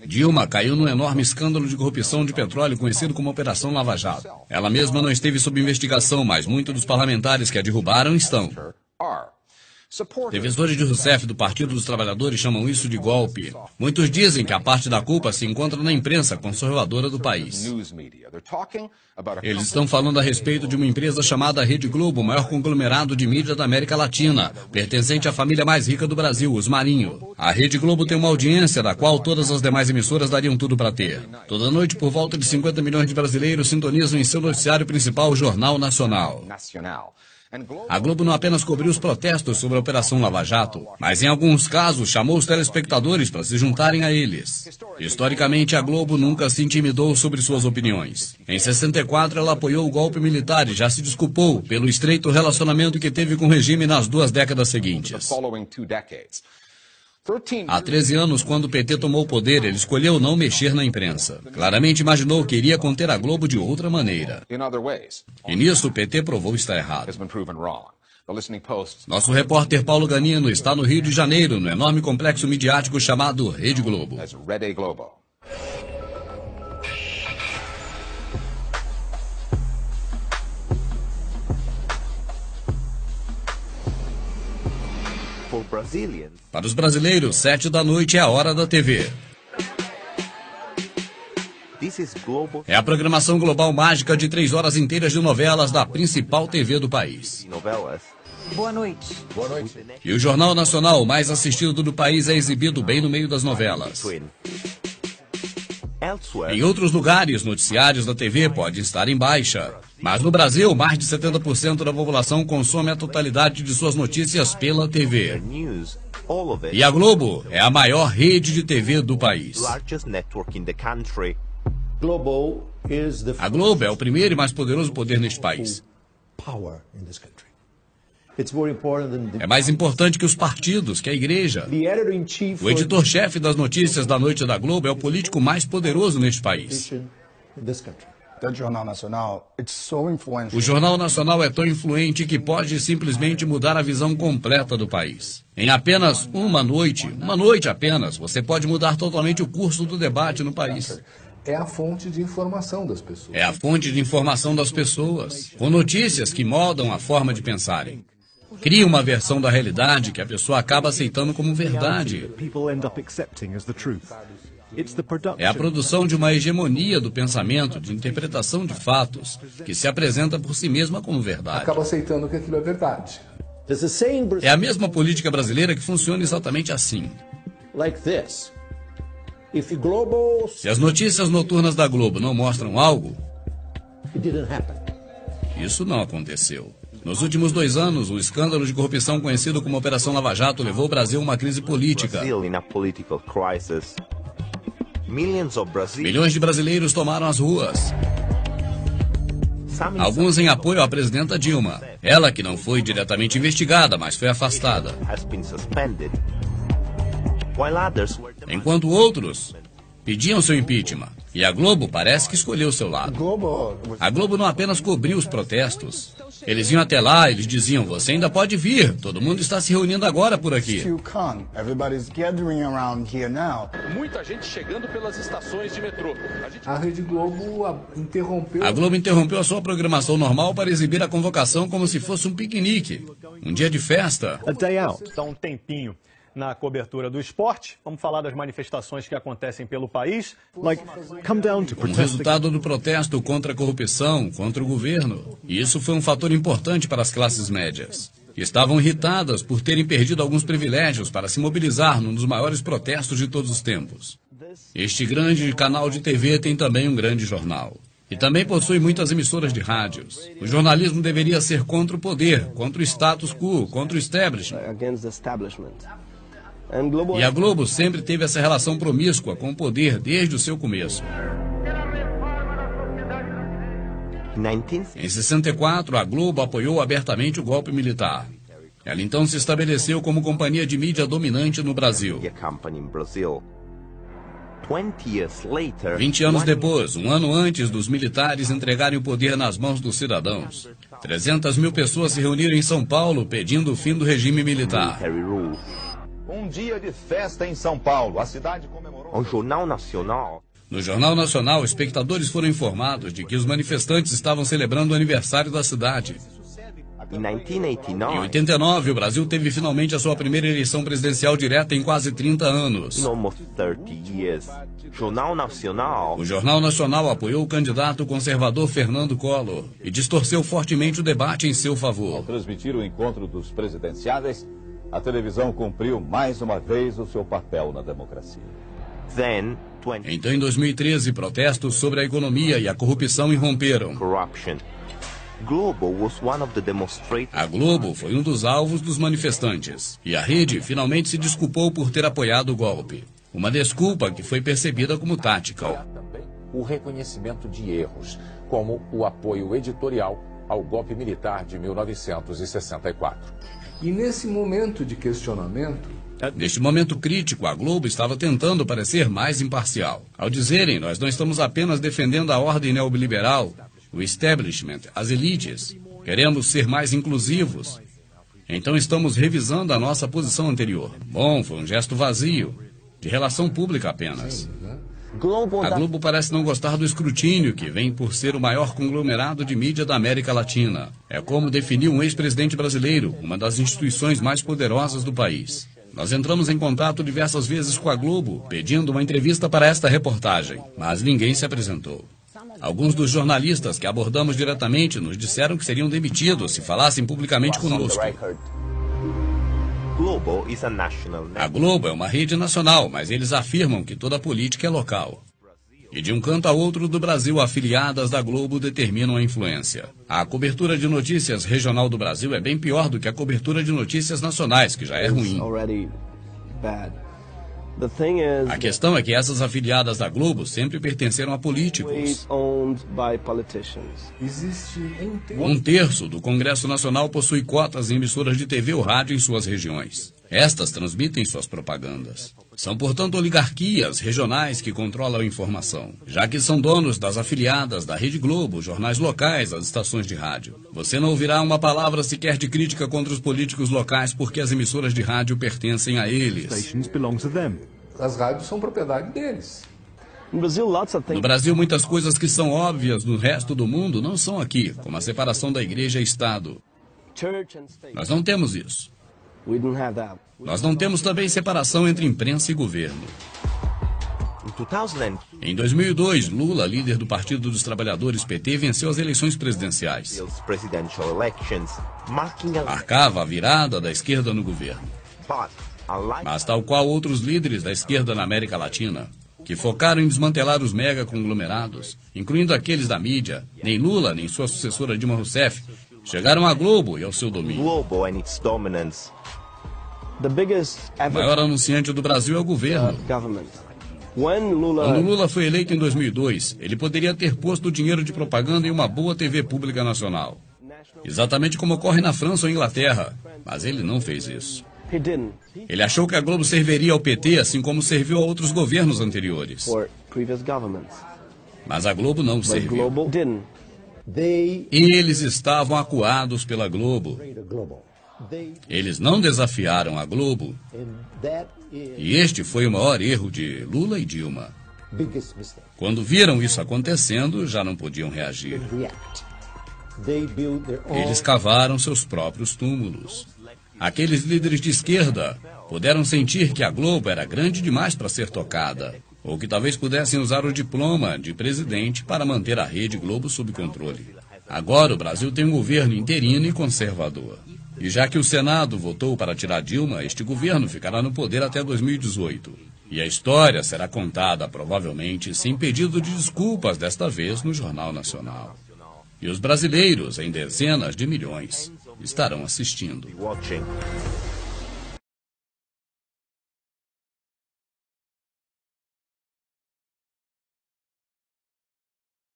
Dilma caiu num enorme escândalo de corrupção de petróleo conhecido como Operação Lava Jato. Ela mesma não esteve sob investigação, mas muitos dos parlamentares que a derrubaram estão. Defensores de Rousseff do Partido dos Trabalhadores chamam isso de golpe. Muitos dizem que a parte da culpa se encontra na imprensa conservadora do país. Eles estão falando a respeito de uma empresa chamada Rede Globo, o maior conglomerado de mídia da América Latina, pertencente à família mais rica do Brasil, os Marinho. A Rede Globo tem uma audiência da qual todas as demais emissoras dariam tudo para ter. Toda noite, por volta de 50 milhões de brasileiros sintonizam em seu noticiário principal o Jornal Nacional. A Globo não apenas cobriu os protestos sobre a Operação Lava Jato, mas em alguns casos chamou os telespectadores para se juntarem a eles. Historicamente, a Globo nunca se intimidou sobre suas opiniões. Em 64, ela apoiou o golpe militar e já se desculpou pelo estreito relacionamento que teve com o regime nas 2 décadas seguintes. Há 13 anos, quando o PT tomou o poder, ele escolheu não mexer na imprensa. Claramente imaginou que iria conter a Globo de outra maneira. E nisso o PT provou estar errado. Nosso repórter Paulo Ganino está no Rio de Janeiro, no enorme complexo midiático chamado Rede Globo. Para os brasileiros, 7 da noite é a hora da TV. É a programação global mágica de 3 horas inteiras de novelas da principal TV do país. Boa noite. E o Jornal Nacional, o mais assistido do país, é exibido bem no meio das novelas. Em outros lugares, noticiários da TV podem estar em baixa. Mas no Brasil, mais de 70% da população consome a totalidade de suas notícias pela TV. E a Globo é a maior rede de TV do país. A Globo é o primeiro e mais poderoso poder neste país. É mais importante que os partidos, que a igreja. O editor-chefe das notícias da noite da Globo é o político mais poderoso neste país. O Jornal Nacional é tão influente que pode simplesmente mudar a visão completa do país. Em apenas uma noite apenas, você pode mudar totalmente o curso do debate no país. É a fonte de informação das pessoas. É a fonte de informação das pessoas, com notícias que moldam a forma de pensarem. Cria uma versão da realidade que a pessoa acaba aceitando como verdade. É a produção de uma hegemonia do pensamento, de interpretação de fatos, que se apresenta por si mesma como verdade. Acaba aceitando que aquilo é verdade. É a mesma política brasileira que funciona exatamente assim. Se as notícias noturnas da Globo não mostram algo, isso não aconteceu. Nos últimos 2 anos, o escândalo de corrupção conhecido como Operação Lava Jato levou o Brasil a uma crise política. Milhões de brasileiros tomaram as ruas. Alguns em apoio à presidenta Dilma. Ela que não foi diretamente investigada, mas foi afastada. Enquanto outros pediam seu impeachment. E a Globo parece que escolheu seu lado. A Globo não apenas cobriu os protestos. Eles iam até lá, eles diziam, você ainda pode vir, todo mundo está se reunindo agora por aqui. Muita gente chegando pelas estações de metrô. A Rede Globo interrompeu... A Globo interrompeu a sua programação normal para exibir a convocação como se fosse um piquenique, um dia de festa. Está um tempinho na cobertura do esporte. Vamos falar das manifestações que acontecem pelo país. Como resultado do protesto contra a corrupção, contra o governo. E isso foi um fator importante para as classes médias. Que estavam irritadas por terem perdido alguns privilégios para se mobilizar num dos maiores protestos de todos os tempos. Este grande canal de TV tem também um grande jornal. E também possui muitas emissoras de rádios. O jornalismo deveria ser contra o poder, contra o status quo, contra o establishment. E a Globo sempre teve essa relação promíscua com o poder desde o seu começo. Em 64, a Globo apoiou abertamente o golpe militar. Ela então se estabeleceu como companhia de mídia dominante no Brasil. 20 anos depois, um ano antes dos militares entregarem o poder nas mãos dos cidadãos, 300 mil pessoas se reuniram em São Paulo pedindo o fim do regime militar. Um dia de festa em São Paulo. A cidade comemorou... O Jornal Nacional. No Jornal Nacional, espectadores foram informados de que os manifestantes estavam celebrando o aniversário da cidade. Em 1989, Em 89, o Brasil teve finalmente a sua primeira eleição presidencial direta em quase 30 anos. in almost 30 years, Jornal Nacional O Jornal Nacional apoiou o candidato conservador Fernando Collor e distorceu fortemente o debate em seu favor. Ao transmitir o encontro dos presidenciáveis, a televisão cumpriu mais uma vez o seu papel na democracia. then 20 Então, em 2013, protestos sobre a economia e a corrupção irromperam. corruption. Globo was one of the demonstrators. A Globo foi um dos alvos dos manifestantes. E a rede finalmente se desculpou por ter apoiado o golpe. Uma desculpa que foi percebida como tática. O reconhecimento de erros, como o apoio editorial ao golpe militar de 1964. E nesse momento de questionamento, Neste momento crítico, a Globo estava tentando parecer mais imparcial. Ao dizerem, nós não estamos apenas defendendo a ordem neoliberal, o establishment, as elites. Queremos ser mais inclusivos. Então estamos revisando a nossa posição anterior. Bom, foi um gesto vazio, de relação pública apenas. A Globo parece não gostar do escrutínio que vem por ser o maior conglomerado de mídia da América Latina. É como definiu um ex-presidente brasileiro, uma das instituições mais poderosas do país. Nós entramos em contato diversas vezes com a Globo, pedindo uma entrevista para esta reportagem, mas ninguém se apresentou. Alguns dos jornalistas que abordamos diretamente nos disseram que seriam demitidos se falassem publicamente conosco. Globo is a national A network. Globo é uma rede nacional, mas eles afirmam que toda a política é local. E de um canto a outro do Brasil, afiliadas da Globo determinam a influência. A cobertura de notícias regional do Brasil é bem pior do que a cobertura de notícias nacionais, que já é ruim. A questão é que essas afiliadas da Globo sempre pertenceram a políticos. existe Um terço do Congresso Nacional possui cotas em emissoras de TV ou rádio em suas regiões. Estas transmitem suas propagandas. São, portanto, oligarquias regionais que controlam a informação, já que são donos das afiliadas da Rede Globo, jornais locais, as estações de rádio. Você não ouvirá uma palavra sequer de crítica contra os políticos locais porque as emissoras de rádio pertencem a eles. As rádios são propriedade deles. No Brasil, muitas coisas que são óbvias no resto do mundo não são aqui, como a separação da igreja e Estado. Nós não temos isso. Nós não temos também separação entre imprensa e governo. In 2000, Em 2002, Lula, líder do Partido dos Trabalhadores PT, venceu as eleições presidenciais. presidential elections, marking a Marcava a virada da esquerda no governo. but unlike Mas tal qual outros líderes da esquerda na América Latina, que focaram em desmantelar os megaconglomerados, incluindo aqueles da mídia, nem Lula nem sua sucessora Dilma Rousseff chegaram à Globo e ao seu domínio. Globo and its dominance. O maior anunciante do Brasil é o governo. Quando Lula foi eleito em 2002, ele poderia ter posto o dinheiro de propaganda em uma boa TV pública nacional. Exatamente como ocorre na França ou Inglaterra. Mas ele não fez isso. Ele achou que a Globo serviria ao PT, assim como serviu a outros governos anteriores. Mas a Globo não serviu. Eles estavam acuados pela Globo. Eles não desafiaram a Globo. E este foi o maior erro de Lula e Dilma. Quando viram isso acontecendo, já não podiam reagir. Eles cavaram seus próprios túmulos. Aqueles líderes de esquerda puderam sentir que a Globo era grande demais para ser tocada, ou que talvez pudessem usar o diploma de presidente para manter a Rede Globo sob controle. Agora o Brasil tem um governo interino e conservador. E já que o Senado votou para tirar Dilma, este governo ficará no poder até 2018. E a história será contada, provavelmente, sem pedido de desculpas, desta vez no Jornal Nacional. E os brasileiros, em dezenas de milhões, estarão assistindo. Watching.